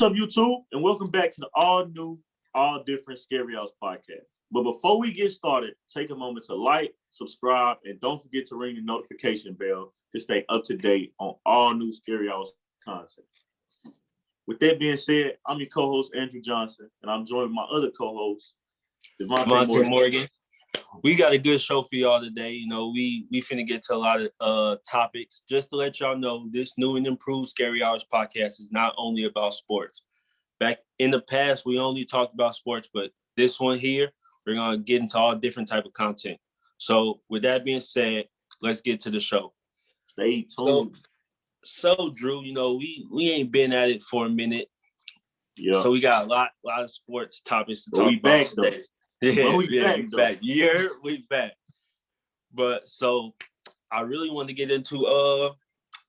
up, YouTube? And welcome back to the all-new, all-different Scary Hours podcast. But before we get started, take a moment to like, subscribe, and don't forget to ring the notification bell to stay up to date on all new Scary Hours content. With that being said, I'm your co-host, Andrew Johnson, and I'm joined by my other co-host, Devontae Morgan. We got a good show for y'all today. You know, we finna get to a lot of topics. Just to let y'all know, this new and improved Scary Hours podcast is not only about sports. Back in the past, we only talked about sports, but this one here, we're gonna get into all different type of content. So with that being said, let's get to the show. Stay tuned. So Drew, you know, we ain't been at it for a minute. Yeah. So we got a lot of sports topics to talk about back, today. Yeah, we back. We back. But so I really want to get into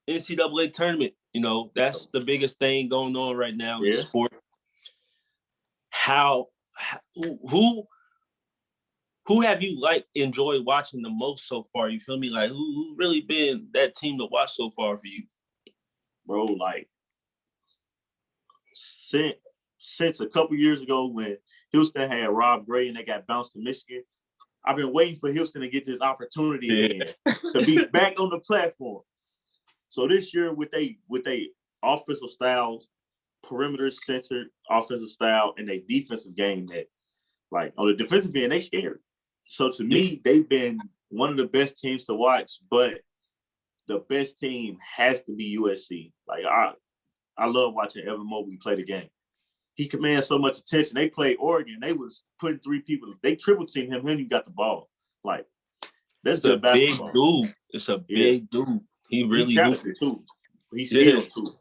NCAA tournament. You know, that's the biggest thing going on right now in sport. Who have you enjoyed watching the most so far? You feel me? Like who really been that team to watch so far for you? Bro, like since a couple years ago when Houston had Rob Gray and they got bounced to Michigan, I've been waiting for Houston to get this opportunity again to be back on the platform. So this year with they offensive styles, perimeter centered offensive style, and their defensive game that, like, on the defensive end, they scary. So to me, they've been one of the best teams to watch, but the best team has to be USC. Like, I love watching Evan Mobley play the game. He commands so much attention. They played Oregon. They was putting three people. They triple teamed him. He got the ball. Like, that's good basketball. Big dude. It's a big dude. He really talented too. He's skilled too.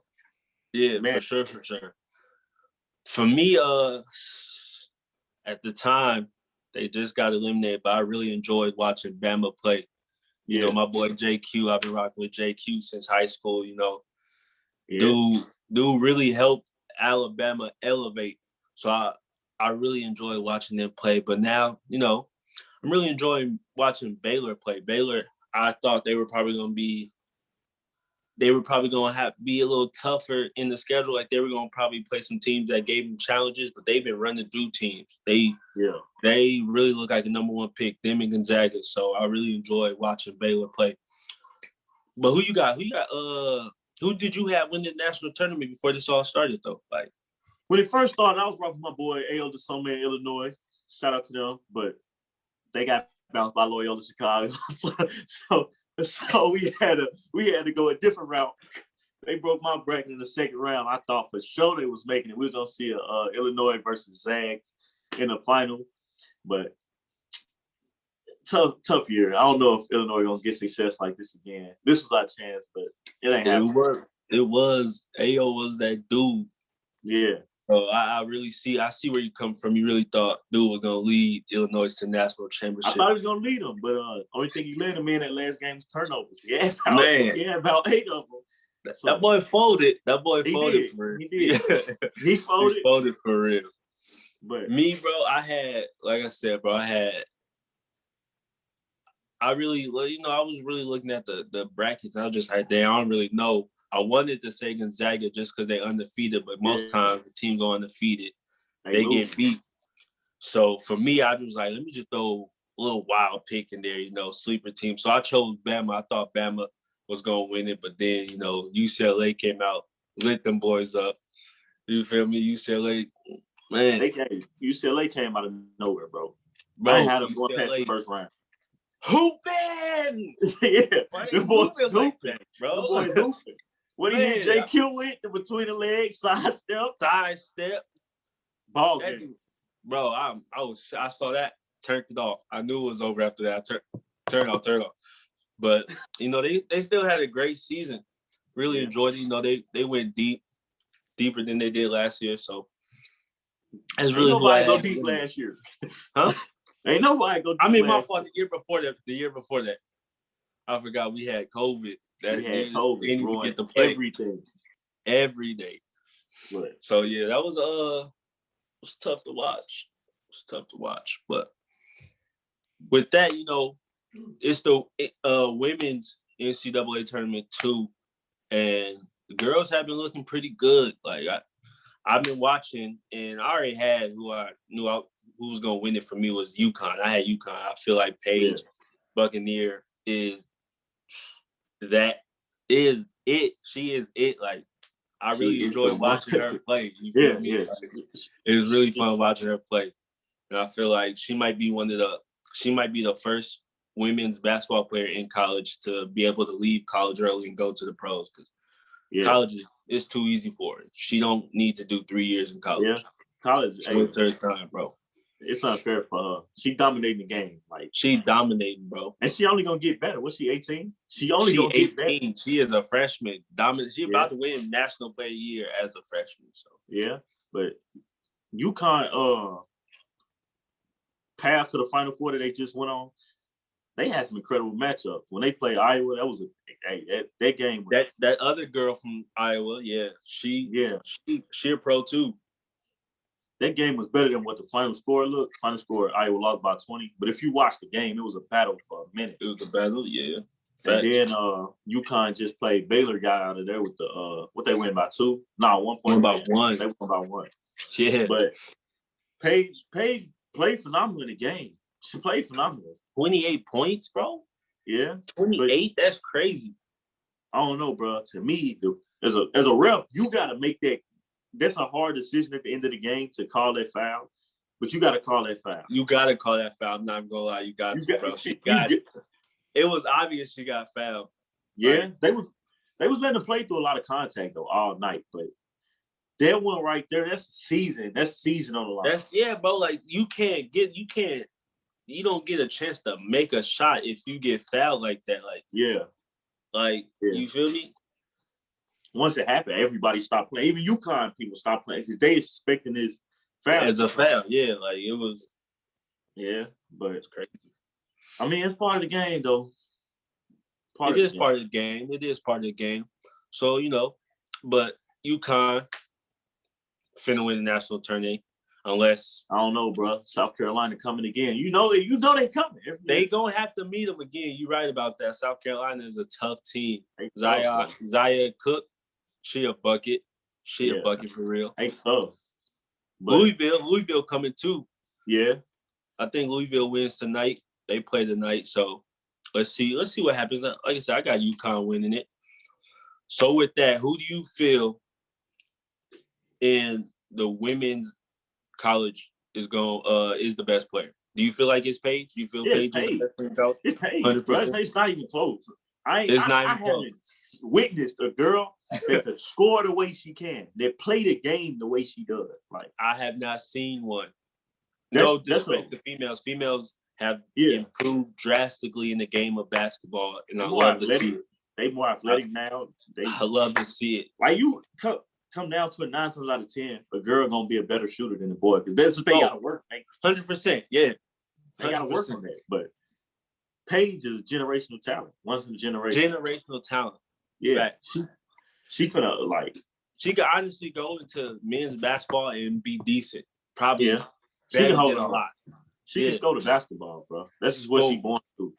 Yeah, man. For sure. For me, at the time, they just got eliminated, but I really enjoyed watching Bama play. You know, my boy JQ, I've been rocking with JQ since high school, you know. Dude really helped Alabama elevate. So I really enjoy watching them play. But now, you know, I'm really enjoying watching Baylor play. Baylor, I thought they were probably going to be a little tougher in the schedule. Like they were going to probably play some teams that gave them challenges, but they've been running through teams. They really look like a number one pick, them and Gonzaga. So I really enjoy watching Baylor play. But who you got? Who did you have win the national tournament before this all started, though? Like when it first started, I was rocking my boy A.O. DeSome in Illinois. Shout out to them, but they got bounced by Loyola Chicago. so we had to go a different route. They broke my bracket in the second round. I thought for sure they was making it. We was gonna see Illinois versus Zags in the final, but tough year. I don't know if Illinois gonna get success like this again. This was our chance, but it ain't happening. It was A.O. was that dude. Yeah. So I see where you come from. You really thought dude was gonna lead Illinois to national championship. I thought he was gonna lead them, but only thing he led them in that last game was turnovers. Yeah, about 8 of them. So, that boy folded. Folded for real. He did. He folded. He folded for real. But me, bro, I was really looking at the brackets. I was just like, I don't really know. I wanted to say Gonzaga just because they're undefeated, but most times the team go undefeated, they get beat. So for me, I was like, let me just throw a little wild pick in there, you know, sleeper team. So I chose Bama. I thought Bama was going to win it, but then, you know, UCLA came out, lit them boys up. You feel me? UCLA, man. UCLA came out of nowhere, bro. I had them going past the first round. Hooping! The boys hooping, like that, bro. The boys hooping. What he hit JQ with, the between the legs, sidestep. Ball game. Bro, I saw that, turned it off. I knew it was over after that. Turn off. But, you know, they still had a great season. Really enjoyed it. You know, they went deeper than they did last year. So that's really who I had. Go deep last year. Huh? Ain't nobody go deep. I mean, my fault. The year before that, I forgot we had COVID. We had COVID. Didn't even get to play every day. Right. So yeah, that was tough to watch. It was tough to watch, but with that, you know, it's the women's NCAA tournament too, and the girls have been looking pretty good. Like I've been watching, and I already had who was gonna win it for me was UConn. I had UConn. I feel like Paige Buccaneer is it. She is it. Like I really enjoyed watching her play. You feel me? Like, it was really fun watching her play, and I feel like she might be the first women's basketball player in college to be able to leave college early and go to the pros because college is too easy for her. She don't need to do 3 years in college. Yeah, college. It's her time, bro. It's unfair for her. She dominating the game. Like she dominating, bro. And she only gonna get better. What's she, 18? She only gonna 18. Get better. She is a freshman. Dominant. She about to win National Player of the Year as a freshman. So yeah, but UConn path to the Final Four that they just went on. They had some incredible matchups. When they played Iowa, that was that game. That other girl from Iowa, she a pro too. That game was better than what the final score looked. Final score, Iowa lost by 20. But if you watch the game, it was a battle for a minute. It was a battle, yeah. And then UConn just played Baylor, got out of there with the what they win by 2? No, 1 point. About 1. They won by 1. Yeah. But Paige played phenomenal in the game. She played phenomenal. 28 points, bro. Yeah. 28? That's crazy. I don't know, bro. To me, as a ref, you gotta make that. That's a hard decision at the end of the game to call that foul, but you got to call that foul. You got to call that foul. I'm not gonna lie, you got to, bro. It was obvious she got fouled. Yeah, right? They was letting them play through a lot of contact though all night, but that one right there, that's season. That's season on the line. Bro. Like you don't get a chance to make a shot if you get fouled like that. Like you feel me? Once it happened, everybody stopped playing. Even UConn people stopped playing because they expecting this foul. As a foul, yeah. Like it was. Yeah, but it's crazy. I mean, it's part of the game, though. It is part of the game. So, but UConn finna win the national tournament unless I don't know, bro. South Carolina coming again. You know they coming. They gonna have to meet them again. You're right about that. South Carolina is a tough team. Zaya Cook. She a bucket. A bucket for real. They tough. But Louisville coming too. Yeah. I think Louisville wins tonight. They play tonight. So let's see what happens. Like I said, I got UConn winning it. So with that, who do you feel in the women's college is the best player? Do you feel like it's Paige? Do you feel Paige is the best player in college? It's Paige. 100%. It's not even close. I haven't witnessed a girl that could score the way she can, that play the game the way she does. Like I have not seen one. No disrespect to females. Females have improved drastically in the game of basketball, and I love to see it. They more athletic now. I love to see it. Like you come down to it 9 times out of 10, a girl gonna be a better shooter than a boy because that's what they gotta work. 100%, yeah. They gotta work on that, but. Paige is generational talent. Once in a generation. Generational talent. Yeah. She finna she could honestly go into men's basketball and be decent. Probably. Yeah. She can hold a lot. She can go to basketball, bro. That's just what she born to.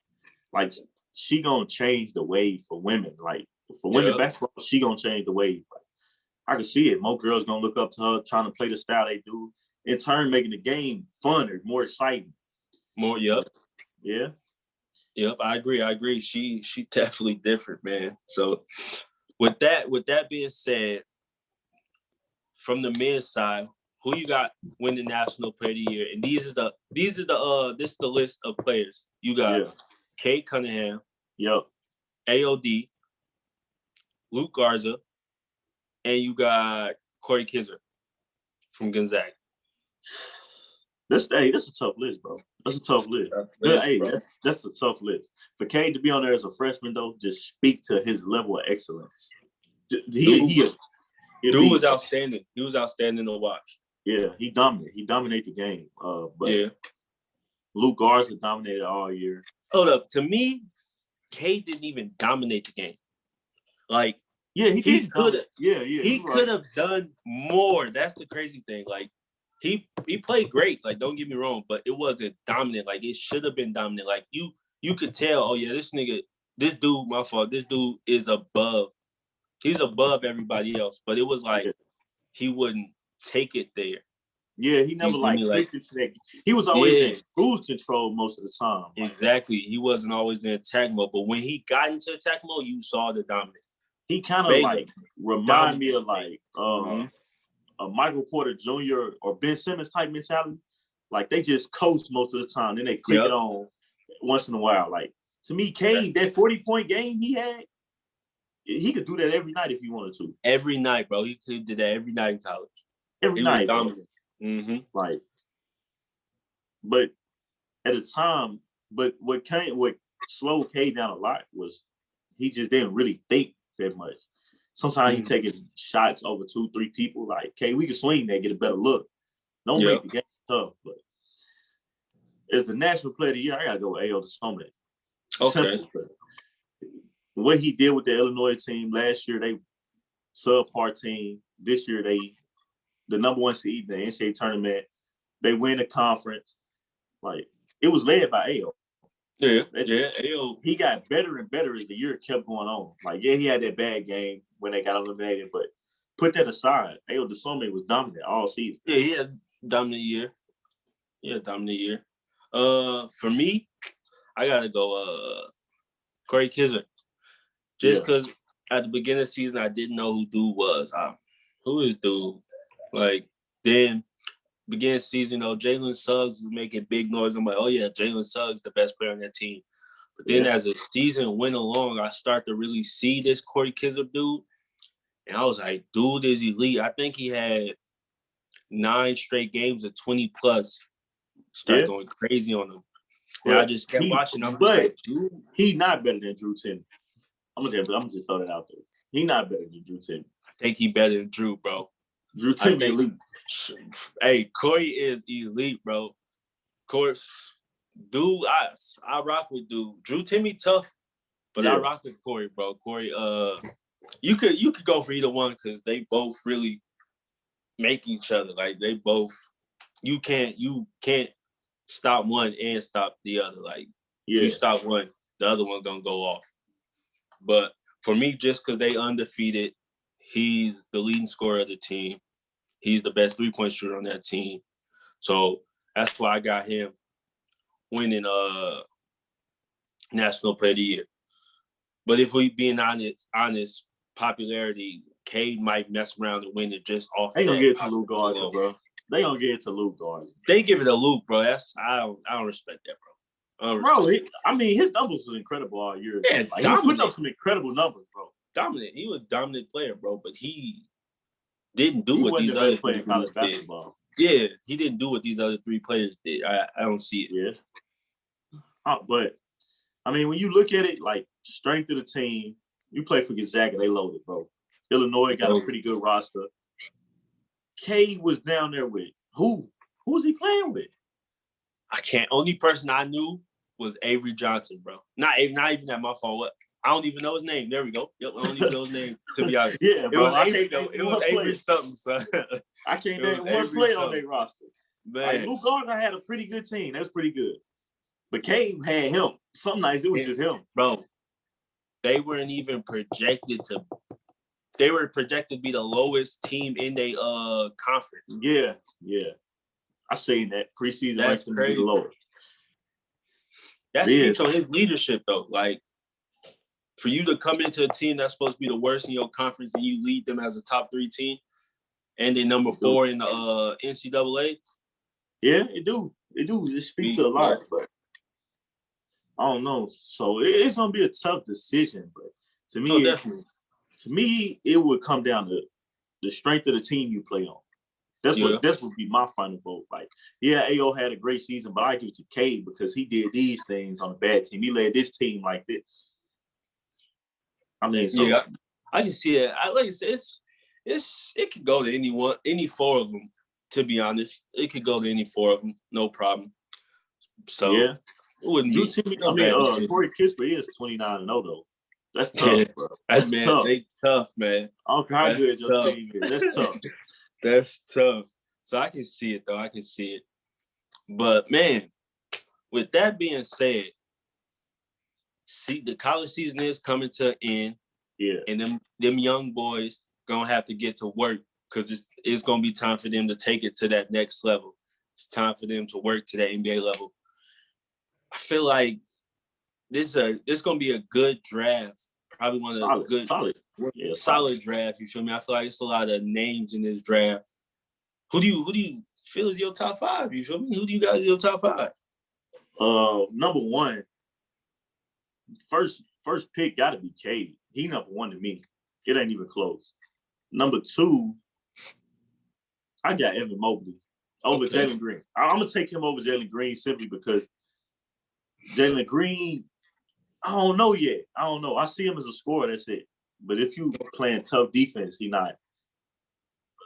Like she gonna change the wave for women. Like for women basketball, she gonna change the wave. Like, I can see it. More girls gonna look up to her, trying to play the style they do. In turn, making the game funner, more exciting. Yeah. Yep, I agree. She definitely different, man. So with that being said, from the men's side, who you got win the National Player of the Year? And this is the list of players. You got Kate Cunningham, AOD, Luke Garza, and you got Corey Kizer from Gonzaga. That's a tough list, bro. That's a tough list. That's a tough list. For Cade to be on there as a freshman, though, just speak to his level of excellence. Dude was outstanding. He was outstanding to watch. Yeah, he dominated. He dominated the game. But Luke Garza dominated all year. Hold up. To me, Cade didn't even dominate the game. Like, he could have. He could have done more. That's the crazy thing. Like, he played great. Like, don't get me wrong, but it wasn't dominant. Like, it should have been dominant. Like, you could tell. Oh yeah, this dude is above. He's above everybody else. But it was like he wouldn't take it there. Yeah, he never You mean, clicked into that. He was always in cruise control most of the time. Exactly. He wasn't always in attack mode, but when he got into attack mode, you saw the dominance. He kind of remind me of a Michael Porter Jr. or Ben Simmons type mentality. Like they just coast most of the time, then they click it on once in a while. Like to me, Cade, that 40-point game he had, he could do that every night if he wanted to. Every night, bro. He could do that every night in college. Every night, dominant. Like, but at the time, what slowed Cade down a lot was he just didn't really think that much. Sometimes he taking shots over 2-3 people. Like, okay, we can swing that, get a better look. Don't make the game tough. But as the national player of the year, I gotta go with Ayo Dosunmu. Okay. What he did with the Illinois team last year, they subpar team. This year, they the number 1 seed in the NCAA tournament. They win the conference. Like it was led by Ayo. Yeah. Ayo. He got better and better as the year kept going on. Like, he had that bad game when they got eliminated, but put that aside, Ayo Dosunmu was dominant all season. Yeah, he had a dominant year. For me, I gotta go Corey Kizer. Just because at the beginning of the season, I didn't know who dude was. Who is dude? Like, then beginning of the season, Jalen Suggs was making big noise. I'm like, oh, yeah, Jalen Suggs, the best player on that team. But then as the season went along, I started to really see this Corey Kizer dude. And I was like, dude is elite. I think he had 9 straight games of 20-plus. Started going crazy on him. And I just kept watching. I'm just like, dude. He's not better than Drew Timme. I'm gonna just throw that out there. He's not better than Drew Timme. I think he's better than Drew, bro. Drew Timme elite. Hey, Corey is elite, bro. Of course, dude, I rock with dude. Drew Timme tough, but I rock with Corey, bro. Corey, you could go for either one because they both really make each other. Like they both, you can't stop one and stop the other. Like if you stop one, the other one gonna go off. But for me, just because they undefeated, he's the leading scorer of the team. He's the best 3-point shooter on that team. So that's why I got him winning National Player of the Year. But if we being honest, popularity, Cade might mess around and win it just off. They gonna get it to Luke Garza, bro. They gonna get it to Luke Garza. They give it to Luke, bro. I don't respect that, bro. His numbers was incredible all year. Yeah, he was putting up some incredible numbers, bro. Dominant. He was a dominant player, bro. But he didn't do what these other players college basketball. Yeah, he didn't do what these other 3 players did. I don't see it. Yeah. But I mean, when you look at it, like strength of the team, you play for Gonzaga, they loaded, bro. Illinois got a pretty good roster. Cade was down there with who? Who was he playing with? Only person I knew was Avery Johnson, bro. Not even that my fault. I don't even know his name. There we go. Yep, I don't even know his name, to be honest. Yeah, bro. It was Avery something, son. I can't name one player on their roster. Man. Like, Luke Garza had a pretty good team. That was pretty good. But Cade had him. Some nights it was just him. Bro, they weren't even projected to – they were projected to be the lowest team in their conference. Yeah. I seen that preseason. That's crazy. The lowest. That speaks on his leadership, though. Like, for you to come into a team that's supposed to be the worst in your conference and you lead them as a top 3 team and they're number 4 in the NCAA. Yeah, it do. It speaks a lot, but I don't know. So it's going to be a tough decision, but to me, it would come down to the strength of the team you play on. That's what would be my final vote. Like, Ayo had a great season, but I give it to Cade because he did these things on a bad team. He led this team like this. I mean, I can see it. Like I said, it could go to any 4 of them. To be honest, it could go to any 4 of them, no problem. So it wouldn't be. Corey Kispert is 29-0 though. That's tough, bro. That's tough. They tough, man. I don't care how good your team is. That's tough. That's tough. So I can see it, though. I can see it. But, man, with that being said, see, the college season is coming to an end. Yeah. And them young boys going to have to get to work because it's going to be time for them to take it to that next level. It's time for them to work to that NBA level. I feel like this is going to be a good draft. Probably one of the good, solid draft. You feel me? I feel like it's a lot of names in this draft. Who do you feel is your top 5? You feel me? Who do you guys in your top 5? Number one, first pick got to be Cade. He number 1 to me. It ain't even close. Number 2, I got Evan Mobley over Jalen Green. I'm gonna take him over Jalen Green simply because Jalen Green, I don't know yet. I don't know. I see him as a scorer. That's it. But if you playing tough defense, he not.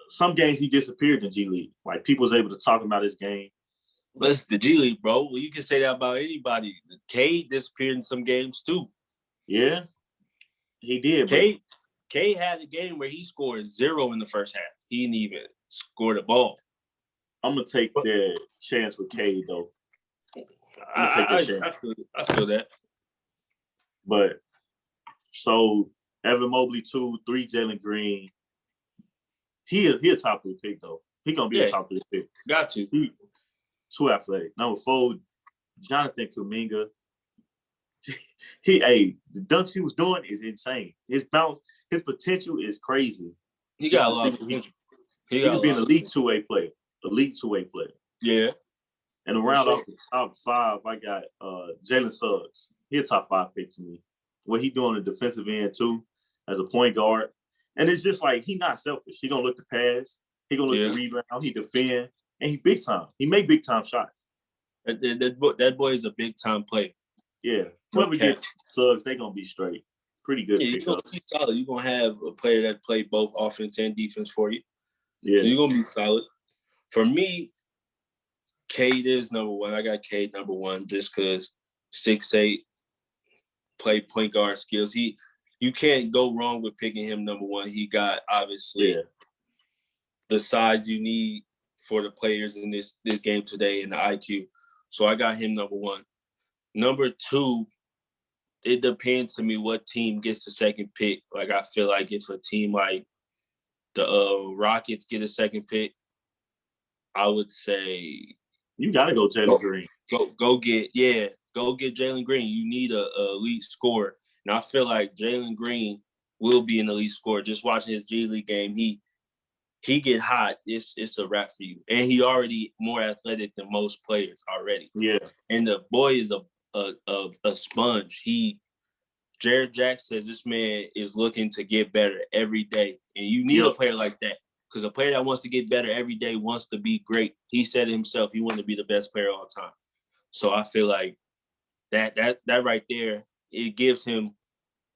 Some games he disappeared in G League. Like people was able to talk about his game. But it's the G League, bro. Well, you can say that about anybody. Cade disappeared in some games too. Yeah, he did. Cade had a game where he scored 0 in the first half. He didn't even score the ball. I'm gonna take the chance with Cade though. I feel that. But so Evan Mobley 2, 3 Jalen Green. He a top 3 pick though. He gonna be a top 3 pick. Got to. He, 2 athletic. Number 4, Jonathan Kuminga. The dunks he was doing is insane. His bounce, his potential is crazy. He got a lot of potential. He could be an elite 2-way player. Elite 2-way player. Yeah. And around off the top 5, I got Jalen Suggs. He a top 5 pick to me. What he doing on the defensive end too, as a point guard. And it's just like he not selfish. He gonna look to pass. He gonna look to rebound. He defend. And he big time. He make big time shots. That boy is a big time player. Yeah. Whoever gets Suggs, they gonna be straight. Pretty good. Yeah, you're gonna be solid. You're gonna have a player that play both offense and defense for you. Yeah. So you're gonna be solid. For me, Cade is number 1. I got Cade number 1 just because 6'8", play point guard skills. You can't go wrong with picking him number 1. He got obviously the size you need for the players in this game today and the IQ. So I got him number 1. Number 2, it depends to me what team gets the second pick. Like I feel like if a team like the Rockets get a second pick, I would say you gotta go Jalen Green. Go get Jalen Green. You need a elite scorer. And I feel like Jalen Green will be an elite scorer. Just watching his G League game, he get hot. It's a wrap for you. And he already more athletic than most players already. Yeah. And the boy is a sponge. Jared Jack says this man is looking to get better every day. And you need a player like that. Because a player that wants to get better every day wants to be great. He said it himself, he wanted to be the best player all time. So I feel like that right there, it gives him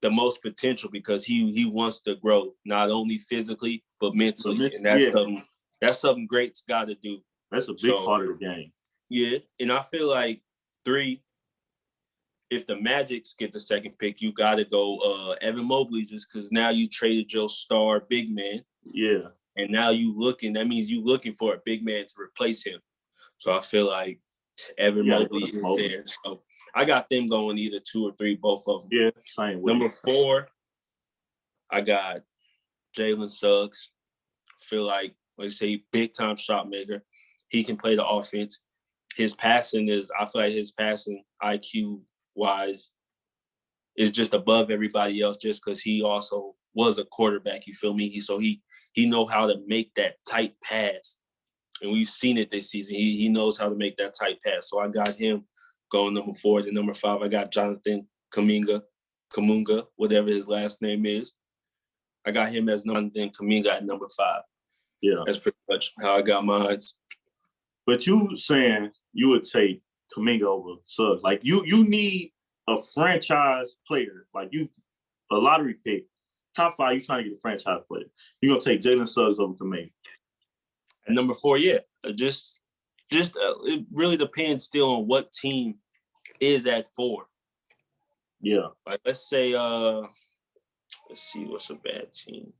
the most potential because he wants to grow, not only physically, but mentally. And that's something great's got to do. That's a big part of the game. Yeah. And I feel like 3, if the Magics get the second pick, you got to go Evan Mobley just because now you traded your star big man. Yeah. And now that means you looking for a big man to replace him. So I feel like Evan Mobley is there. So I got them going either 2 or 3, both of them. Yeah, same way. Number 4, I got Jalen Suggs. I feel like I say, big time shot maker. He can play the offense. I feel like his passing IQ wise is just above everybody else just because he also was a quarterback, you feel me? He know how to make that tight pass. And we've seen it this season. He knows how to make that tight pass. So I got him going number 4. Then number 5, I got Jonathan Kuminga, whatever his last name is. I got him as Jonathan Kuminga at number 5. Yeah. That's pretty much how I got mine. But you saying you would take Kuminga over Suggs. Like you need a franchise player. Like a lottery pick. Top 5, you trying to get a franchise player. You're going to take Jalen Suggs over Kuminga. And number 4, yeah. It really depends still on what team is at 4. Yeah. Like, let's say, let's see, what's a bad team?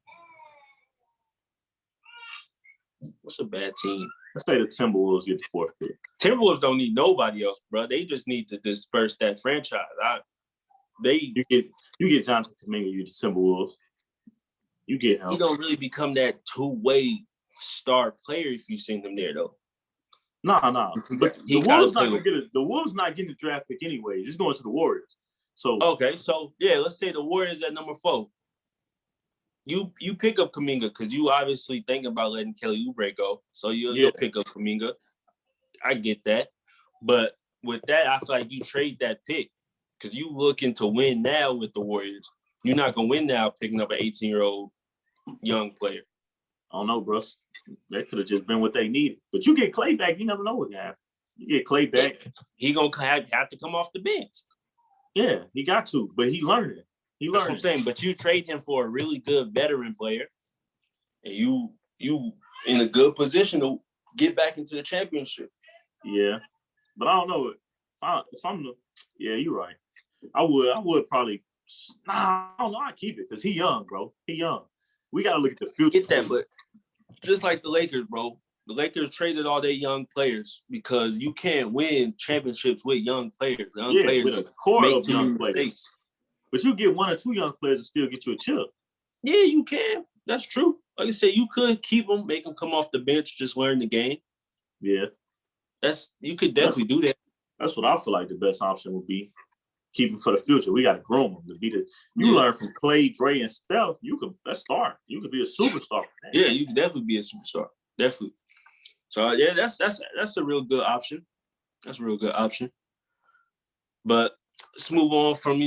What's a bad team? Let's say the Timberwolves get the 4th pick. Timberwolves don't need nobody else, bro. They just need to disperse that franchise. You get Jonathan Kuminga, you the Timberwolves. You get him. He don't really become that two-way star player if you send him there though. Nah. But the Wolves not getting the draft pick anyway. It's going to the Warriors. So okay, so yeah, let's say the Warriors at number 4. You pick up Kuminga because you obviously thinking about letting Kelly Oubre go. So you'll pick up Kuminga. I get that. But with that, I feel like you trade that pick because you looking to win now with the Warriors. You're not going to win now picking up an 18-year-old young player. I don't know, bro. That could have just been what they needed. But you get Clay back, you never know what happened. You get Clay back. He going to have to come off the bench. Yeah, he got to, but he learned it. That's what I'm saying. But you trade him for a really good veteran player, and you in a good position to get back into the championship. Yeah, but I don't know. Yeah, you're right. I would probably. Nah, I don't know. I keep it because he young, bro. He young. We got to look at the future. Get that, but just like the Lakers, bro. The Lakers traded all their young players because you can't win championships with young players. Young players with a core make of young players. But you get 1 or 2 young players and still get you a chip. Yeah, you can. That's true. Like I said, you could keep them, make them come off the bench, just learn the game. Yeah. You could definitely do that. That's what I feel like the best option would be. Keep them for the future. We got to groom them to be You learn from Clay, Dre, and Steph. Let's start. You could be a superstar. Yeah, you can definitely be a superstar. Definitely. So yeah, that's a real good option. That's a real good option. But let's move on from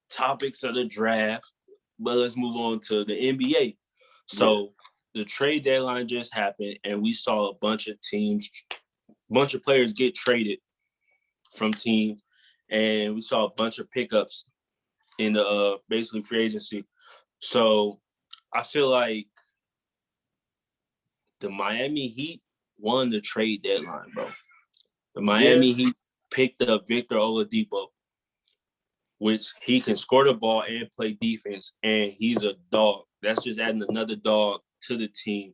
topics of the draft. But let's move on to the NBA. So the trade deadline just happened, and we saw a bunch of players get traded from teams, and we saw a bunch of pickups in the basically free agency. So I feel like the Miami Heat won the trade deadline, bro. The Miami Heat picked up Victor Oladipo, which he can score the ball and play defense, and he's a dog. That's just adding another dog to the team.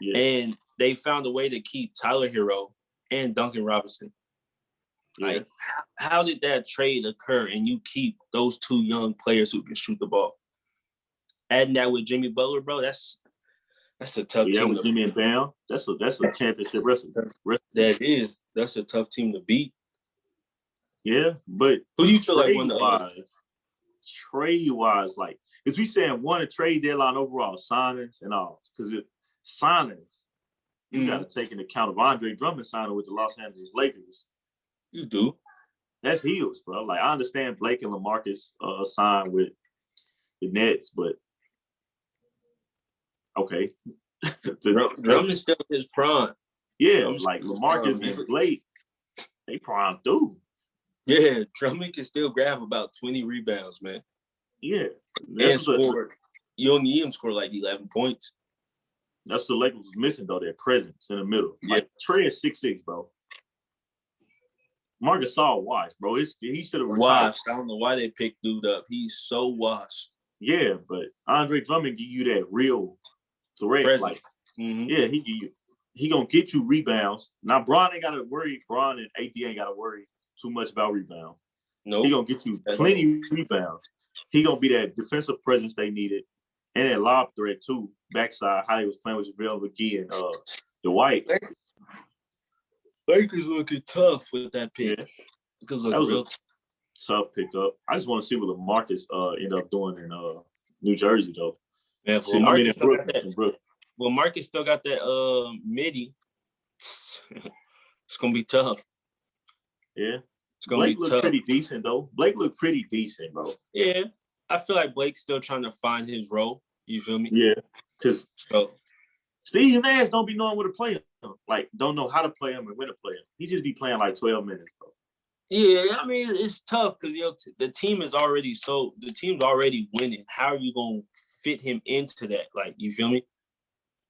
Yeah. And they found a way to keep Tyler Hero and Duncan Robinson. Yeah. Like, how did that trade occur and you keep those 2 young players who can shoot the ball? Adding that with Jimmy Butler, bro, that's a tough team. Yeah, with Jimmy and Bam, that's a championship wrestler. That's a tough team to beat. Yeah, but who do you feel like won the trade-wise, like, if we saying won a trade deadline overall, signings and all, because signings, you got to take into account of Andre Drummond signing with the Los Angeles Lakers. You do. That's heels, bro. Like, I understand Blake and LaMarcus signed with the Nets, but okay. Drummond's still in his prime. Yeah, like LaMarcus and Blake, they prime through. Yeah, Drummond can still grab about 20 rebounds, man. Yeah. And score. You only need him score like 11 points. That's the Lakers was missing, though, their presence in the middle. Yeah. Like, Trey is 6'6", bro. Marcus Gasol washed, bro. He should have retired. Washed. I don't know why they picked dude up. He's so washed. Yeah, but Andre Drummond give you that real threat. Presence. Like, yeah, he gonna get you rebounds. Now, Bron ain't got to worry. Bron and AD ain't got to worry too much about rebound. No, he gonna get you plenty of rebounds. He gonna be that defensive presence they needed, and that lob threat too. Backside, how he was playing with JaVale McGee and Dwight. Lakers looking tough with that pick. Yeah. Because that was real tough pickup. I just want to see what LaMarcus end up doing in New Jersey though. Yeah, well, Marcus still got that midi. It's gonna be tough. Yeah. It's gonna be tough. Blake looked pretty decent though. Blake looked pretty decent, bro. Yeah. I feel like Blake's still trying to find his role. You feel me? Yeah. Because Steve Nash don't be knowing what to play him. Like, don't know how to play him and when to play him. He just be playing like 12 minutes, bro. Yeah, I mean, it's tough because the team's already winning. How are you gonna fit him into that? Like, you feel me?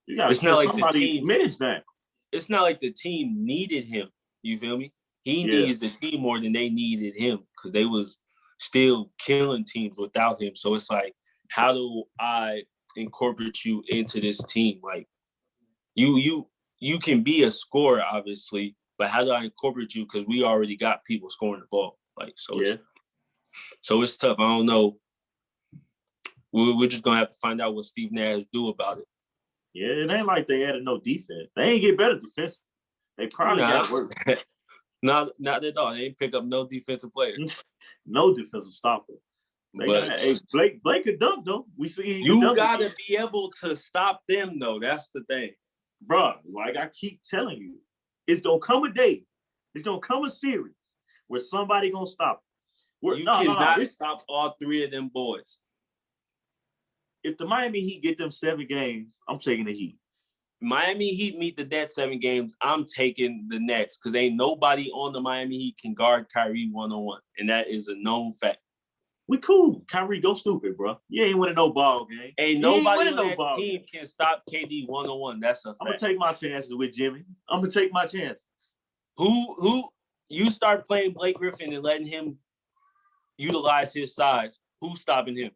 You gotta it's not like somebody manage that. It's not like the team needed him. You feel me? He needs the team more than they needed him because they was still killing teams without him. So it's like, how do I incorporate you into this team? Like, you can be a scorer, obviously, but how do I incorporate you? Because we already got people scoring the ball. Like, so it's tough. I don't know. We're just gonna have to find out what Steve Nash do about it. Yeah, it ain't like they added no defense. They ain't get better defense. They probably got worse. Not at all. They ain't pick up no defensive player. No defensive stopper. Blake could dunk though. We see you gotta be able to stop them though. That's the thing, bro. Like I keep telling you, it's gonna come a day. It's gonna come a series where somebody gonna stop. You cannot stop all three of them boys. If the Miami Heat get them 7 games, I'm taking the Heat. Miami Heat meet the Nets 7 games. I'm taking the Nets because ain't nobody on the Miami Heat can guard Kyrie one-on-one, and that is a known fact. We cool. Kyrie, go stupid, bro. You ain't winning no ball game. Ain't nobody on that team can stop KD one-on-one. That's a fact. I'm gonna take my chances with Jimmy. I'm gonna take my chance. Who you start playing Blake Griffin and letting him utilize his size? Who's stopping him?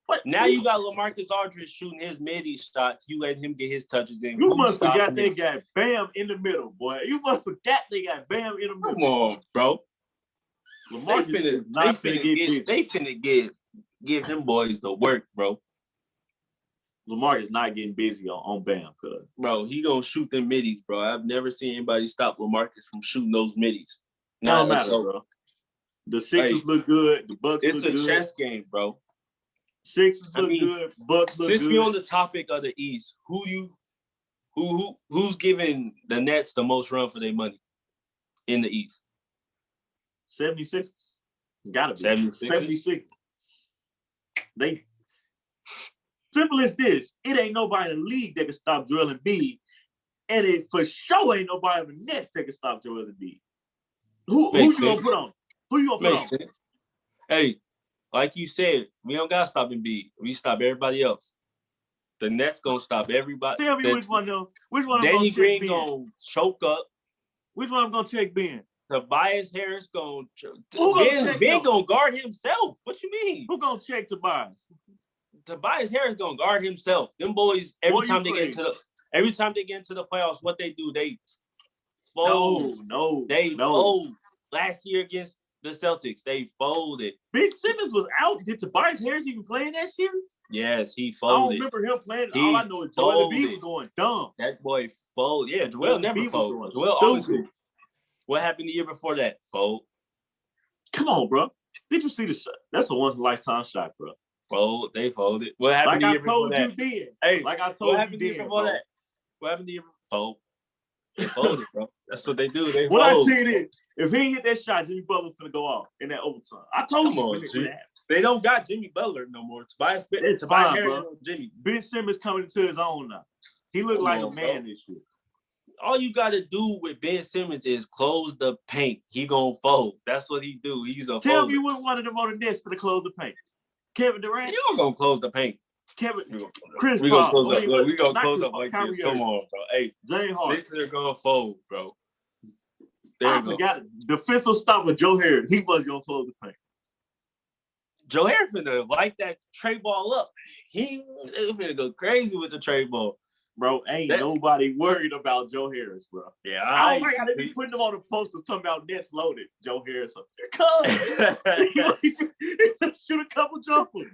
What? Now you got LaMarcus Aldridge shooting his midi shots. You letting him get his touches in. You must forgot they got Bam in the middle, boy. You must forgot they got Bam in the middle. Come on, bro. They finna give them boys the work, bro. Lamar is not getting busy on Bam, cuz. Bro, he gonna shoot them middies, bro. I've never seen anybody stop LaMarcus from shooting those middies. No matter, bro. The Sixers look good. The Bucks look good. It's a chess game, bro. Sixers look good. Bucks look good. Since we on the topic of the East, who's giving the Nets the most run for their money in the East? 76ers. Gotta be. 76. They simple as this. It ain't nobody in the league that can stop Joel Embiid. And it for sure ain't nobody in the Nets that can stop Joel Embiid. Who you gonna put on? Who you gonna put on? Hey, like you said, we don't gotta stop Embiid. We stop everybody else. The Nets gonna stop everybody. Tell me which one though. Which one? Danny Green gonna choke up. Which one I'm gonna check Ben? Tobias Harris gonna Ben gonna guard himself. What you mean? Who gonna check Tobias? Tobias Harris gonna guard himself. Them boys every time they get into the playoffs, what they do, they fold. They fold. Last year against the Celtics, they folded. Ben Simmons was out. Did Tobias Harris even play in that series? Yes, he folded. I don't remember him playing. All I know is Joel Embiid was going dumb. That boy folded. Yeah, Joel never folded. Joel always folded. What happened the year before that? Fold. Come on, bro. Did you see the shot? That's a once-in-a-lifetime shot, bro. Fold. They folded. What happened the year before that? Like I told you then. Hey, like I told you then, bro. What happened the year before? Fold. They folded, bro. That's what they do. They what fold. I cheated. If he hit that shot, Jimmy Butler's gonna go off in that overtime. I told you. They don't got Jimmy Butler no more. Tobias Harris, bro. Jimmy. Ben Simmons coming into his own now. He looked like a man this year. All you got to do with Ben Simmons is close the paint. He gonna fold. That's what he do. He's a Tell folder. me when one of them on the Nets for to close the paint. Kevin Durant. You don't gonna close the paint. Chris we Paul. Gonna close up like this. Come on, bro. Hey, James Harden. Sixers are gonna fold, bro. I forgot it. Defensive stopper Joe Harris. He was gonna close the paint. Joe Harris finna light that tray ball up. He finna go crazy with the tray ball. Bro, ain't nobody worried about Joe Harris, bro. Yeah, I don't think I be putting them on the posters talking about Nets loaded. Joe Harris up there. Shoot a couple jumpers.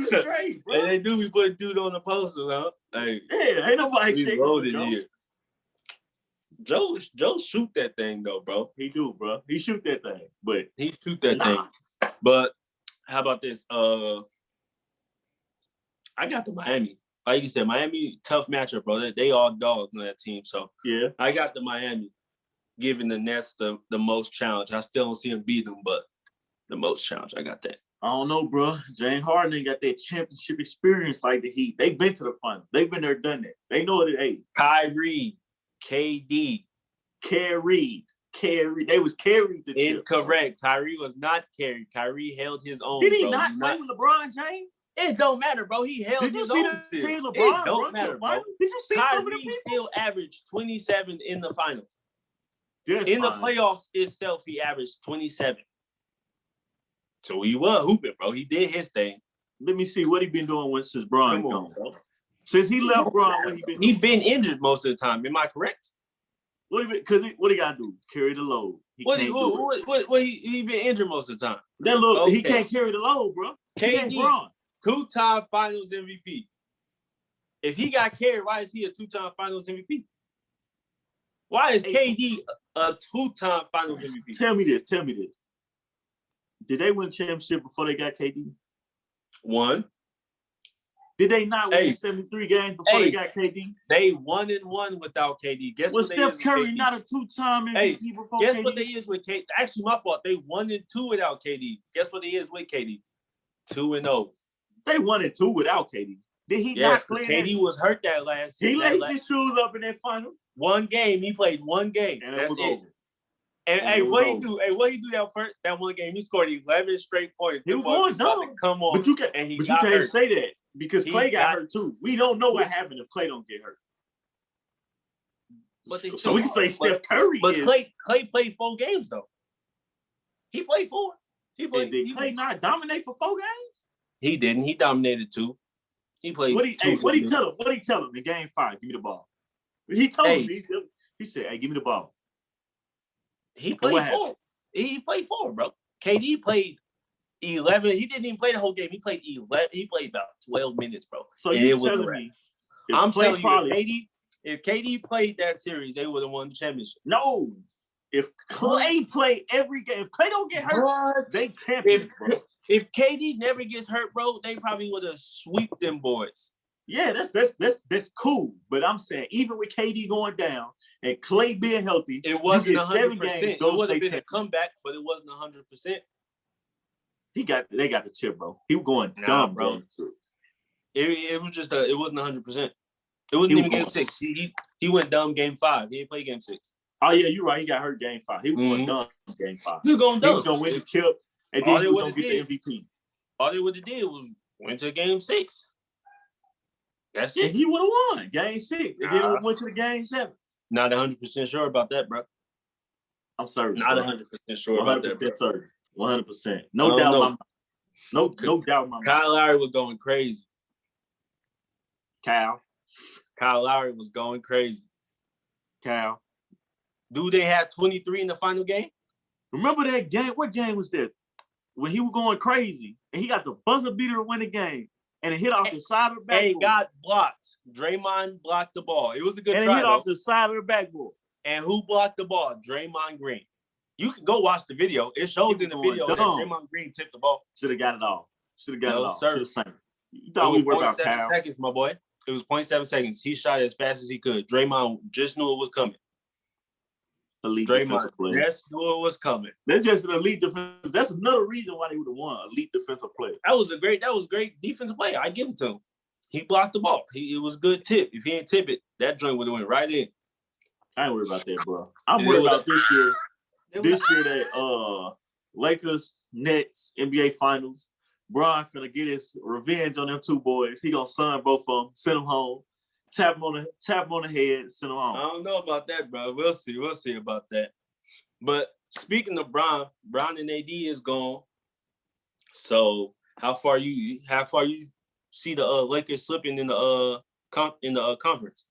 Straight, bro. And they do be putting dude on the posters, huh? Hey, yeah, ain't nobody checking loaded here. Joe shoot that thing though, bro. He do, bro. He shoot that thing, but he shoot that thing. But how about this? I got the Miami. Like you said, Miami, tough matchup, bro. They all dogs on that team. So yeah, I got the Miami giving the Nets the most challenge. I still don't see them beat them, but the most challenge. I got that. I don't know, bro. James Harden ain't got that championship experience like the Heat. They've been to the final. They've been there, done that. They know what it is. Kyrie, KD. Carried. They was carried to Incorrect. Kyrie was not carried. Kyrie held his own. Did he not play with LeBron James? It don't matter, bro. He held his own still. It don't matter, bro. Did you see Kyrie still averaged 27 in the finals. The playoffs itself, he averaged 27. So he was hooping, bro. He did his thing. Let me see what he been doing since Bron gone. Since he left Bron, what he been doing? He been injured most of the time. Am I correct? What he gotta do? Carry the load. He been injured most of the time. He can't carry the load, bro. KD, two-time Finals MVP. If he got carried, why is he a two-time Finals MVP? Why is KD a two-time Finals MVP? Tell me this. Did they win a championship before they got KD? One. Did they not win 73 games before they got KD? They 1-1 without KD. Guess what they Steph is Curry with KD? Not a two-time MVP before guess KD? what they is with KD? Actually, my fault. They 1-2 without KD. Guess what they is with KD? 2-0. They 1-2 without KD. Did he not play? KD was hurt that last. He laced his shoes up in that final. One game. He played one game. And that's it. Over. And what he do? Hey, what he do that one game? He scored 11 straight points. He was going dumb. Come on. But you can't say that because Clay got hurt too. We don't know what happened if Clay don't get hurt. So we can say Steph Curry. But Clay played 4 games though. He played 4. Did Clay not dominate for 4 games? He didn't. He dominated 2. He played. What he tell him? What he tell him in game 5? Give me the ball. He told him. He said, "Hey, give me the ball." He played 4. He played 4, bro. KD played 11. He didn't even play the whole game. He played 11. He played about 12 minutes, bro. So you're telling me? I'm telling you, if KD played that series, they would have won the championship. No. If Clay played every game, if Clay don't get hurt, they champions, bro. If KD never gets hurt, bro, they probably would have swept them boys. Yeah, that's cool. But I'm saying, even with KD going down and Clay being healthy, it wasn't 100%. It would have been a comeback, but it wasn't 100%. They got the chip, bro. He was going dumb, bro. It was just it wasn't 100%. It wasn't even game 6. He went dumb game 5. He didn't play game 6. Oh yeah, you're right. He got hurt game 5. He was going dumb game 5. He was going dumb. He was gonna win the chip, and then he was gonna get the MVP. All they would have did was went to game 6. That's it. And he would have won game 6. And then went to the game 7. Not 100% sure about that, bro. I'm sorry. Not 100% sure about that, bro. 100%. No doubt. Mind. No doubt. Kyle Lowry was going crazy. Kyle Lowry was going crazy. Dude, they had 23 in the final game. Remember that game? What game was that? When he was going crazy and he got the buzzer beater to win the game. And it hit off the side of the backboard. And it got blocked. Draymond blocked the ball. It was a good try. And it hit off the side of the backboard. And who blocked the ball? Draymond Green. You can go watch the video. It shows in the video that Draymond Green tipped the ball. Should have got it all. Sir. You thought we were about Kyle. 0.7 seconds, my boy. It was 0.7 seconds. He shot as fast as he could. Draymond just knew it was coming. Elite Draymond just knew it was coming. That's just an elite defense. That's another reason why they would have won. Elite defensive play. That was great defensive play. I give it to him. He blocked the ball. It was a good tip. If he didn't tip it, that joint would have went right in. I ain't worried about that, bro. I'm worried about this year. This year that Lakers, Nets, NBA Finals. Bron finna get his revenge on them 2 boys. He gonna sign both of them, send them home, tap him on the head, send them home. I don't know about that, bro. We'll see about that. But speaking of Bron and AD is gone. So how far you see the Lakers slipping in the conference?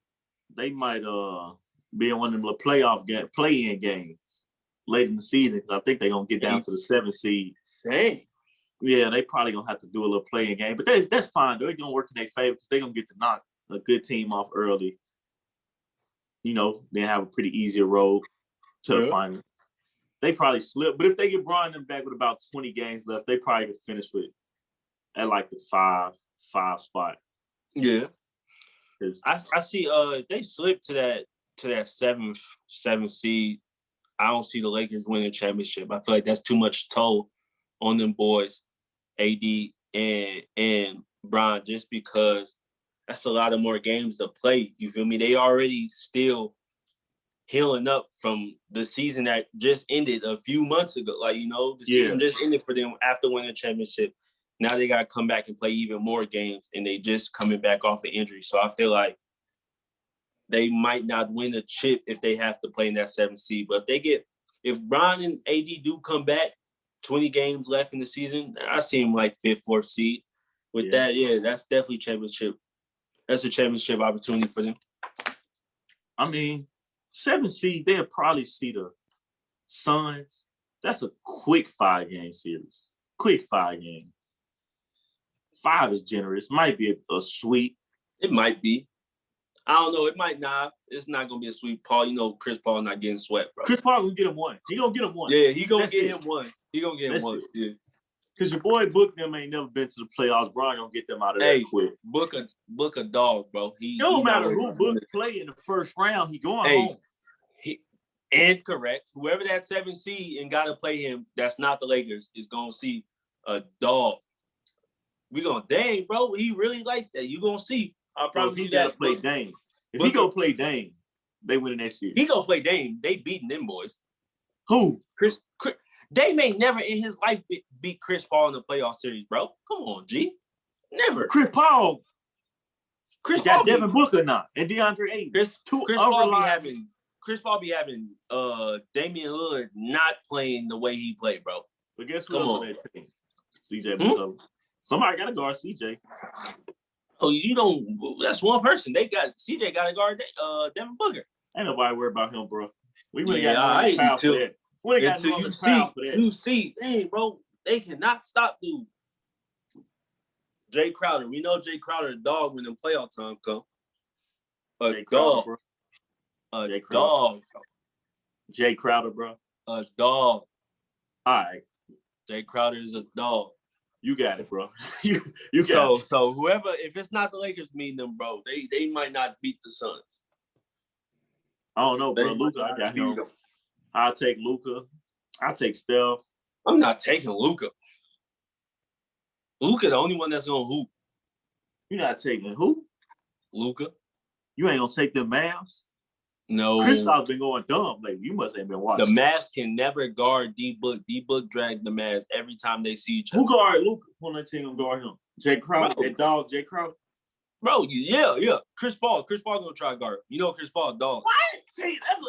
They might be in one of them play-in games late in the season. I think they're gonna get down to the 7th seed. Dang. Yeah, they probably gonna have to do a little play-in game, but that's fine. They're gonna work in their favor because they're gonna get to knock a good team off early. You know, they have a pretty easier road to the final. They probably slip, but if they get Bron them back with about 20 games left, they probably could finish at like the 5 spot. Yeah, I see. If they slip to that 7th seed, I don't see the Lakers winning a championship. I feel like that's too much toll on them boys, AD and Bron, just because that's a lot of more games to play. You feel me? They already still healing up from the season that just ended a few months ago. Like, you know, the season just ended for them after winning the championship. Now they got to come back and play even more games, and they just coming back off an injury. So I feel like they might not win a chip if they have to play in that 7th seed. But if Bron and AD do come back, 20 games left in the season, I see him like 5th, 4th seed. With that, that's definitely championship. That's a championship opportunity for them. I mean, 7th seed, they'll probably see the Suns. That's a quick 5-game series. Quick 5 games. 5 is generous. Might be a sweep. It might be. I don't know. It might not. It's not gonna be a sweep, Paul. You know, Chris Paul not getting swept, bro. Chris Paul gonna get him one. He gonna get him one. Yeah, he gonna That's get it. him one. He gonna get him one. Yeah. Because your boy Book them ain't never been to the playoffs. Brian gonna get them out of that quick. Book a dog, bro. It don't matter who Book play in the first round. He going home. Incorrect. Whoever that 7 seed and gotta play him, that's not the Lakers, is gonna see a dog. We gonna dang, bro. He really like that. You gonna see. I promise you that. Play Dame. If he go play Dame, they win the next series. He gonna play Dame. They beating them boys. Who? Chris Dame ain't never in his life beat Chris Paul in the playoff series, bro. Come on, G. Never. Chris Paul got Paul Devin Booker now and DeAndre Ayton. Chris Paul be having Damian Lillard not playing the way he played, bro. But guess who else on that team? CJ McCollum. Somebody got to guard CJ. Oh, you don't. That's one person. CJ got to guard Devin Booker. Ain't nobody worried about him, bro. We would have got no for that. Until you see, dang, bro, they cannot stop dude. Jay Crowder. We know Jay Crowder a dog when the playoff time come. A dog. A dog. Jay Crowder, bro. A dog. All right. Jay Crowder is a dog. You got it, bro. you got it. So whoever, if it's not the Lakers meeting them, bro, they might not beat the Suns. I don't know, bro. Luka, I got him. I'll take Luka. I'll take Steph. I'm not taking Luka. Luka, the only one that's gonna hoop. You're not taking who? Luka. You ain't gonna take the Mavs? No. Kristaps been going dumb lately. You must ain't been watching. The Mavs can never guard D-Book. D-Book drag the Mavs every time they see each other. Who guard Luka? Who that team gonna guard him? Jay Crowder. That dog, Jay Crowder. Bro, yeah. Chris Paul gonna try to guard. You know Chris Paul, dog. What? See, that's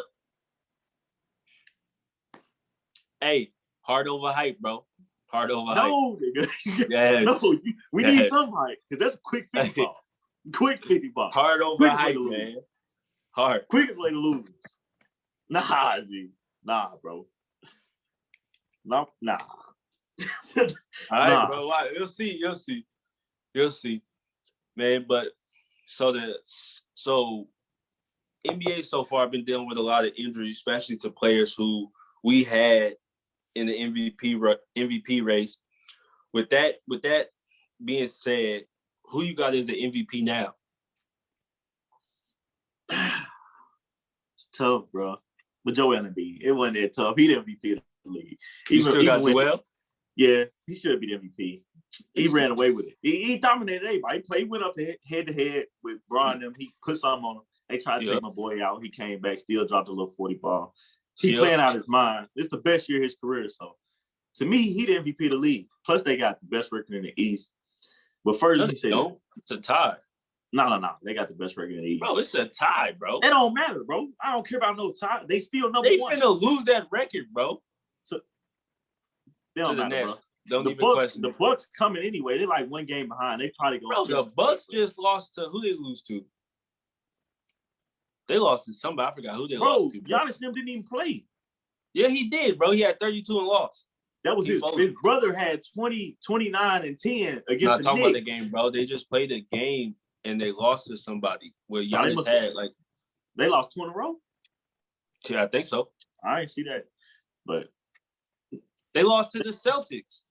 Hey, hard over hype, bro. Hard over hype. No, nigga. Yes. No, we need some hype because that's a quick 50 ball. Quick 50 ball. Hard over hype, man. Hard. Quick way to lose. Nah, G. Nah, bro. Nah. All right, bro. You'll see. Man, but so NBA so far been dealing with a lot of injuries, especially to players who we had in the MVP race. With that being said, who you got as the MVP now? It's tough, bro. But Joel Embiid, it wasn't that tough. He the MVP of the league. You still got Joel? Yeah, he should be the MVP. He ran away with it. He dominated everybody. He went up to head with Bron and them. He put something on him. They tried to take my boy out. He came back, still dropped a little 40 ball. He playing out his mind. It's the best year of his career. So to me, he the MVP of the league. Plus, they got the best record in the East. But first, he said, it's a tie. No. They got the best record in the East. Bro, it's a tie, bro. It don't matter, bro. I don't care about no tie. They still number one. They finna lose that record, bro. They don't matter, bro. Don't even question. The Bucks coming anyway. They're like one game behind. They probably go. Bro, the Bucks just lost to who they lose to? They lost to somebody. I forgot who they lost to. Giannis them didn't even play. Yeah, he did, bro. He had 32 and lost. That was his brother had 20, 29, and 10 against the Knicks. Not talking about the game, bro. They just played a game and they lost to somebody where Giannis had like. They lost 2 in a row? Yeah, I think so. I didn't see that. But they lost to the Celtics.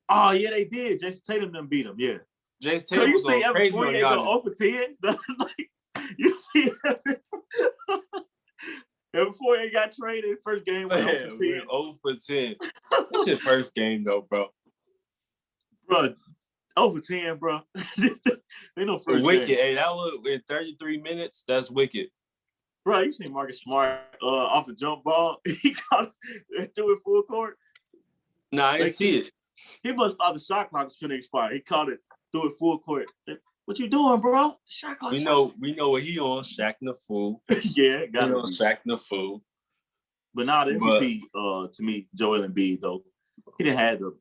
Oh, yeah, they did. Jason Tatum done beat them, yeah. Jason Tatum was going crazy on Giannis. Go 0 for 10? You see before he got traded, first game was 0 for 10. 0 for 10. That's his first game, though, bro. Bro, 0 for 10, bro. They know first wicked. game. Hey, that was in 33 minutes. That's wicked. Bro, you seen Marcus Smart off the jump ball? He got threw it full court. Nah, I didn't see it. He must thought the shot clock was finna expire. He caught it, threw it full court. What you doing, bro? Shaq we know what he on. Shaq the fool. Yeah, got on Shaq the fool. But now the MVP, to me, Joel Embiid though, he done had the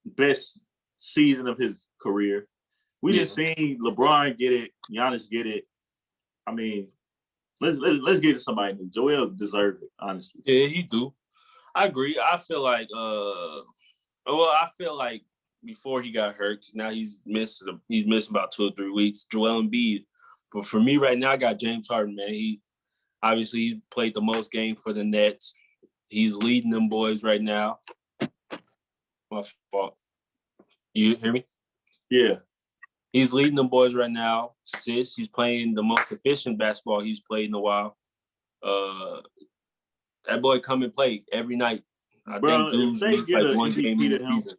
best season of his career. We didn't see LeBron get it, Giannis get it. I mean, let's get to somebody new. Joel deserved it, honestly. Yeah, he do. I agree. I feel like before he got hurt, because now he's missed about 2 or 3 weeks. Joel Embiid. But for me right now, I got James Harden, man. He played the most game for the Nets. He's leading them boys right now. My fault. You hear me? Yeah. He's leading them boys right now. He's playing the most efficient basketball he's played in a while. That boy come and play every night. I think dudes if they get like one game in the him, season.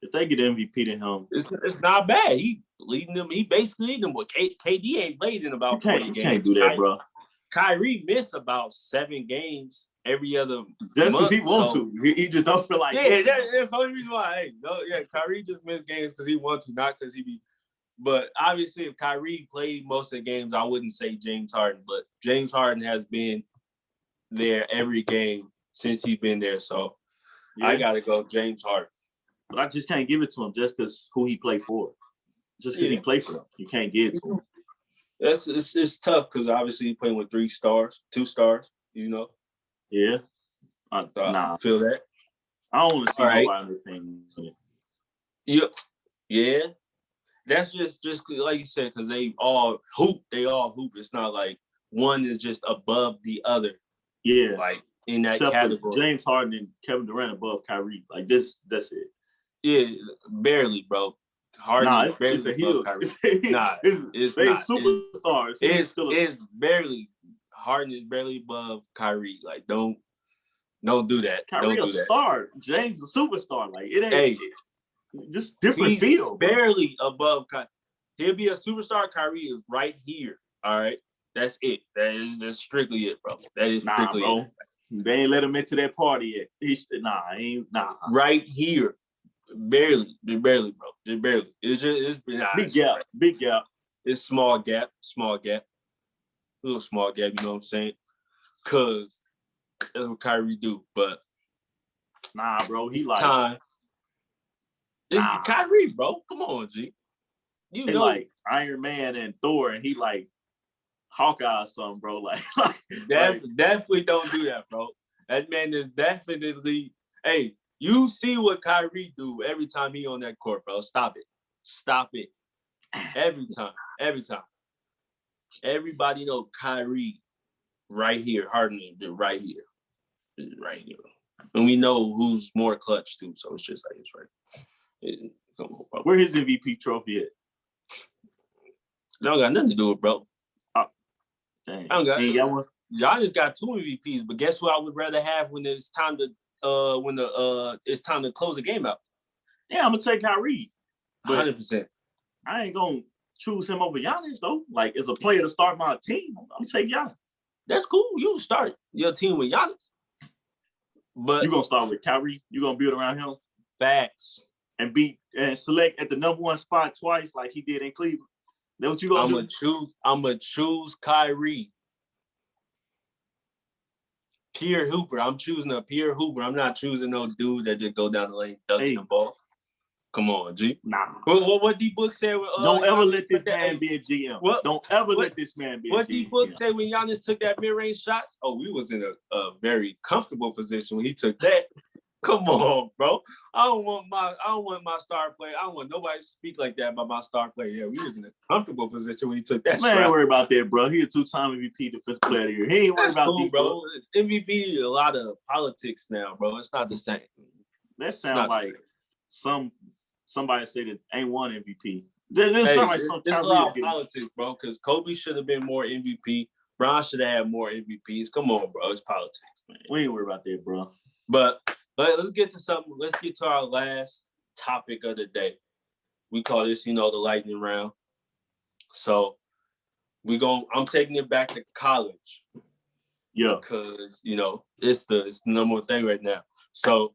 If they get MVP to him, it's not bad. He leading them. He basically leading them. But KD ain't played in about 40 games. You can't do that, bro. Kyrie missed about 7 games every other just because he wants to. He just don't feel like that's the only reason why. Kyrie just missed games because he wants to, not because he be. But obviously, if Kyrie played most of the games, I wouldn't say James Harden. But James Harden has been there every game since he's been there. So I gotta go James Harden. But I just can't give it to him just because who he played for. Just because he played for them, you can't give it to him. It's tough because obviously he's playing with 2 stars, you know. Yeah. I feel that. I don't want to see nobody anything. Yep. Yeah. That's just like you said, because they all hoop. It's not like one is just above the other. Yeah. Like in that Except category. James Harden and Kevin Durant above Kyrie. Like that's it. Yeah, barely, bro. Harden is barely above Kyrie. It's not. Superstars. It's barely. Harden is barely above Kyrie. Like, don't do that. Kyrie don't do a star. James a superstar. Like it ain't. Just different feel. Barely above Kyrie. He'll be a superstar. Kyrie is right here. All right, that's it. That's strictly it, bro. That is strictly bro. it. They ain't let him into that party yet. He's right here. Barely, bro. Just barely. It's big gap. It's small gap. Little small gap, you know what I'm saying? Cause that's what Kyrie do. But bro, he like time. It's Kyrie, bro. Come on, G. You know, like Iron Man and Thor, and he like Hawkeye or something, bro. Like definitely don't do that, bro. That man is definitely. Hey, you see what Kyrie do every time he on that court, bro. Stop it. Every time. Everybody know Kyrie right here. Harden right here. And we know who's more clutch too. So it's just like it's right. Where his MVP trophy at? Don't got nothing to do with, bro. Dang. I don't got one. Giannis got 2 MVPs, but guess who I would rather have when it's time to it's time to close the game out? Yeah, I'm gonna take Kyrie. 100%. I ain't gonna choose him over Giannis though. Like as a player to start my team, I'm gonna take Giannis. That's cool. You start your team with Giannis. But you're gonna start with Kyrie. You're gonna build around him. Facts. And select at the number 1 spot twice, like he did in Cleveland. That's what you gonna do? I'm gonna choose Kyrie. Pierre Hooper. I'm choosing a Pierre Hooper. I'm not choosing no dude that just go down the lane dunking the ball. Come on, G. Nah. What D-Book said? Don't ever let this man be a GM. Don't ever let this man be a GM. What D-Book said when Giannis took that mid-range shots? Oh, we was in a very comfortable position when he took that. Come on, bro. I don't want my star player. I don't want nobody to speak like that about my star player. Yeah, we was in a comfortable position when he took that shot. Man, ain't worry about that, bro. He a 2-time MVP defensive player of the year. He ain't worried about these, bro. MVP a lot of politics now, bro. It's not the same. That sounds like somebody said that ain't won MVP. It's a lot of politics, bro, because Kobe should have been more MVP. Bron should have had more MVPs. Come on, bro. It's politics, man. We ain't worried about that, bro. But let's get to something. Let's get to our last topic of the day. We call this, the lightning round. So I'm taking it back to college. Yeah. Because, it's the number 1 thing right now. So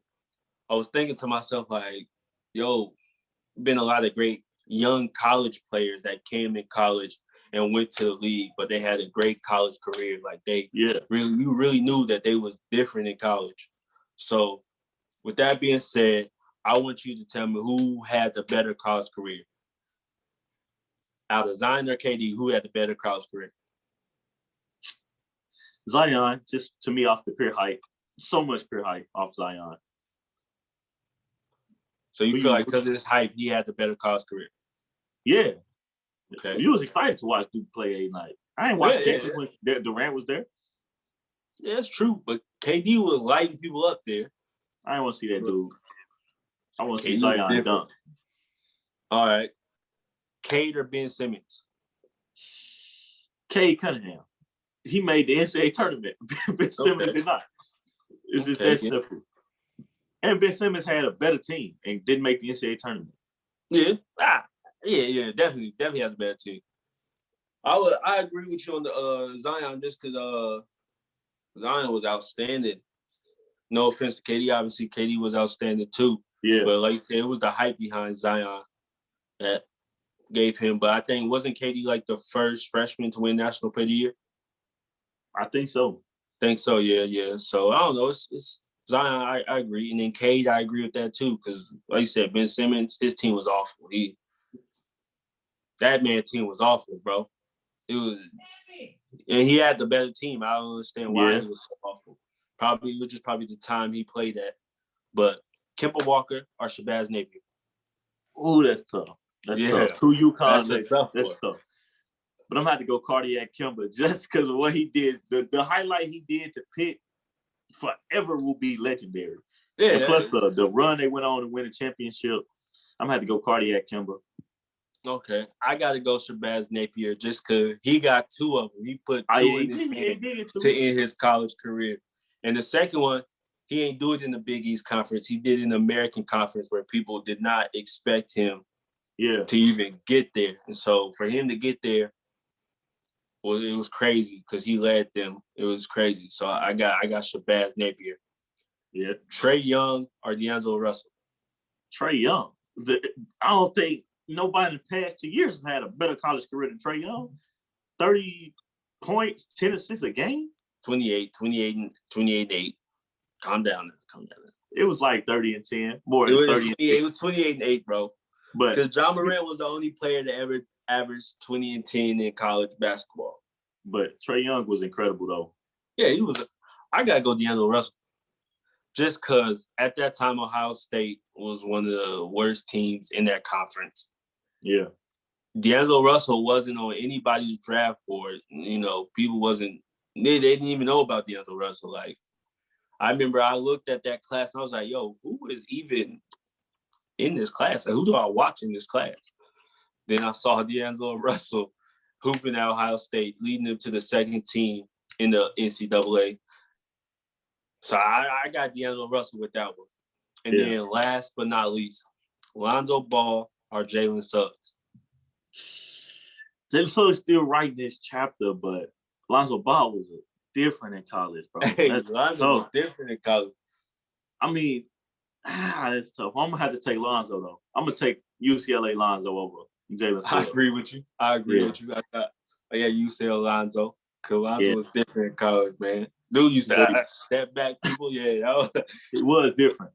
I was thinking to myself, like, been a lot of great young college players that came in college and went to the league, but they had a great college career. Like you really knew that they was different in college. So with that being said, I want you to tell me who had the better college career. Out of Zion or KD, who had the better college career? Zion, just to me off the pure height. So much pure height off Zion. So you feel like because of this hype, he had the better college career? Yeah. Okay. You was excited to watch Duke play a night. I ain't watched Texas when Durant was there. Yeah, it's true. But KD was lighting people up there. I didn't want to see that dude. I want to see KD Zion dunk. All right. Cade or Ben Simmons? Cade Cunningham. He made the NCAA tournament. Ben Simmons did not. It's just that simple. And Ben Simmons had a better team and didn't make the NCAA tournament. Yeah. Yeah, definitely has a better team. I agree with you on the Zion just because Zion was outstanding. No offense to KD, obviously KD was outstanding too. Yeah. But like you said, it was the hype behind Zion that gave him. But I think wasn't KD like the first freshman to win National Player of the Year? I think so. Yeah. So I don't know. It's Zion. I agree, and then Cade, I agree with that too. Because like you said, Ben Simmons, his team was awful. That man's team was awful, bro. It was, and he had the better team. I don't understand why he was so awful. Probably which is probably the time he played at. But Kemba Walker or Shabazz Napier? Ooh, that's tough. That's tough. Two UConn. That's tough. But I'm gonna have to go Cardiac Kemba just because of what he did. The highlight he did to Pitt forever will be legendary. Yeah. And plus the run they went on to win a championship. I'm gonna have to go Cardiac Kemba. Okay, I got to go Shabazz Napier just because he got two of them. He put two in his hand to end his college career. And the second one, he ain't do it in the Big East Conference. He did it in the American Conference where people did not expect him to even get there. And so for him to get there, well, it was crazy because he led them. It was crazy. So I got Shabazz Napier. Yeah. Trae Young or D'Angelo Russell? Trae Young. I don't think nobody in the past 2 years has had a better college career than Trae Young. 30 points, 10 assists a game. 28 and 8. Calm down. It was like 30 and 10. More than 30 and 8. It was 28 and 8, bro. But because John Morant was the only player to ever average 20 and 10 in college basketball. But Trae Young was incredible, though. Yeah, he was. I got to go D'Angelo Russell. Just because at that time, Ohio State was one of the worst teams in that conference. Yeah. D'Angelo Russell wasn't on anybody's draft board. You know, people they didn't even know about D'Angelo Russell. Like, I remember I looked at that class and I was like, yo, who is even in this class? Like, who do I watch in this class? Then I saw D'Angelo Russell hooping at Ohio State, leading them to the second team in the NCAA. So I got D'Angelo Russell with that one. And then last but not least, Lonzo Ball or Jalen Suggs? Jalen Suggs still writing this chapter, but Lonzo Ball was different in college, bro. Lonzo was different in college. I mean, that's tough. I'm going to have to take Lonzo, though. I'm going to take UCLA Lonzo over Jalen Suggs. I agree with you. I got UCLA Lonzo. Because Lonzo was different in college, man. Dude used to step back people. Yeah, it was different.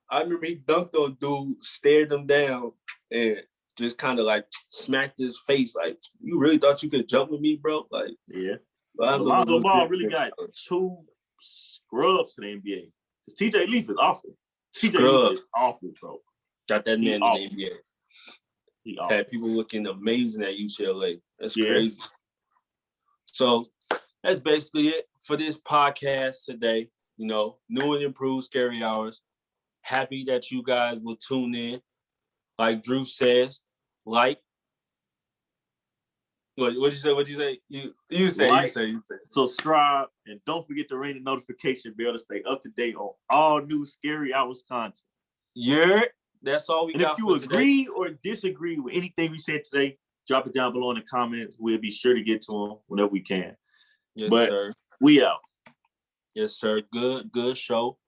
I remember he dunked on dude, stared him down, and just kind of like smacked his face. Like, you really thought you could jump with me, bro? Like, Lonzo Ball really got two scrubs to the NBA. TJ Leaf is awful. TJ Leaf is awful, bro. Got that man in the NBA. He had people looking amazing at UCLA. That's crazy. So that's basically it for this podcast today. You know, new and improved Scary Hours. Happy that you guys will tune in. Like Drew says, like. What'd you say? You say. Subscribe, and don't forget to ring the notification bell to stay up to date on all new Scary Hours content. Yeah, that's all we got. And if you agree or disagree with anything we said today, drop it down below in the comments. We'll be sure to get to them whenever we can. Yes, sir. We out. Yes, sir. Good show.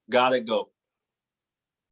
Gotta go.